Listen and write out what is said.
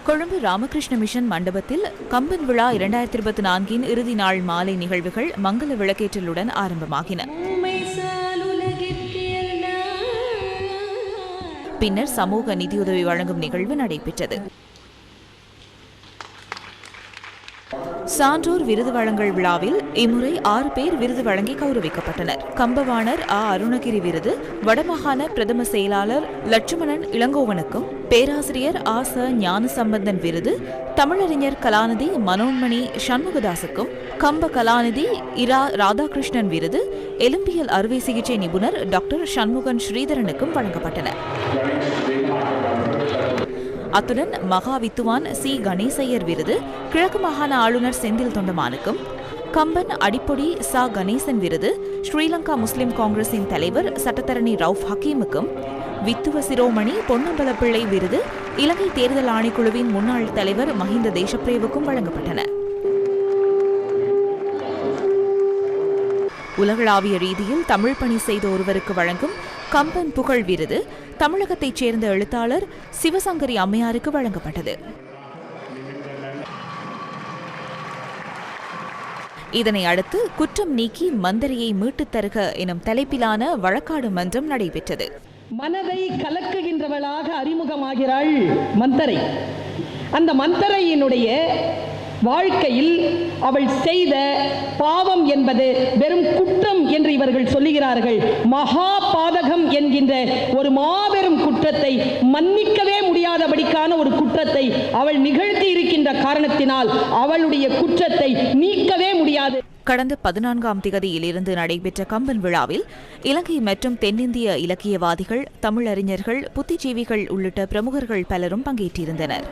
Colombo Ramakrishna mission மண்டபத்தில் கம்பன் விழா 2024 இறுதி நாள் மாலை நிகழ்வுகள் மங்கள விளக்கேற்றலுடன் ஆரம்பமாகின. பின்னர் சமூக நிதியுதவி வழங்கும் நிகழ்வு நடைபெற்றது. சான்றோர் விருது வழங்கல் விழாவில் இம்முறை 6 பேர் விருது வழங்கி கௌரவிக்கப்பட்டனர். கம்பவாணர் அருணகிரி விருது வடமாகாண பிரதம செயலாளர் லட்சுமணன் இளங்கோவனுக்கும், பேராசிரியர் ச ஞானசம்பந்தன் விருது தமிழறிஞர் கலாநிதி மனோன்மணி சண்முகதாசுக்கும், கம்ப கலாநிதி இரா ராதாகிருஷ்ணன் விருது எலும்பியல் அறுவை சிகிச்சை நிபுணர் டாக்டர் சண்முகன் ஸ்ரீதரனுக்கும் வழங்கப்பட்டன. அத்துடன் மகா வித்துவான் சி கணேசையர் விருது கிழக்கு மாகாண ஆளுநர் செந்தில் தொண்டமானுக்கும், கம்பன் அடிப்பொடி ச கணேசன் விருது ஸ்ரீலங்கா முஸ்லிம் காங்கிரசின் தலைவர் சட்டத்தரணி ரவுஃப் ஹக்கீமுக்கும், வித்துவ சிரோமணி பொன்னம்பலப்பிள்ளை விருது இலங்கை தேர்தல் ஆணைக்குழுவின் முன்னாள் தலைவர் மஹிந்த தேசப்பிரேவுக்கும் வழங்கப்பட்டன. உலகளாவிய ரீதியில் தமிழ் பணி செய்த ஒருவருக்கு வழங்கும் கம்பன் புகழ் விருது தமிழகத்தைச் சேர்ந்த எழுத்தாளர் சிவசங்கரி அம்மையாருக்கு வழங்கப்பட்டது. இதனை அடுத்து குற்றம் நீக்கி மந்தரையை மீட்டுத் தருக எனும் தலைப்பிலான வழக்காடு மன்றம் நடைபெற்றது. மனதை கலக்குகின்றவளாக அறிமுகமாகிறாள் மந்தரை. அந்த மந்தரையினுடைய வாழ்க்கையில் அவள் செய்த பாவம் என்பது வெறும் குற்றம் என்று இவர்கள் சொல்லுகிறார்கள். மகா பாதகம் என்கின்ற ஒரு மாபெரும் குற்றத்தை, மன்னிக்கவே முடியாதபடிக்கான ஒரு குற்றத்தை அவள் நிகழ்த்தி இருக்கின்ற காரணத்தினால் அவளுடைய குற்றத்தை நீக்கவே முடியாது. கடந்த 14ஆம் திகதியிலிருந்து நடைபெற்ற கம்பன் விழாவில் இலங்கை மற்றும் தென்னிந்திய இலக்கியவாதிகள், தமிழறிஞர்கள், புத்திஜீவிகள் உள்ளிட்ட பிரமுகர்கள் பலரும் பங்கேற்றிருந்தனர்.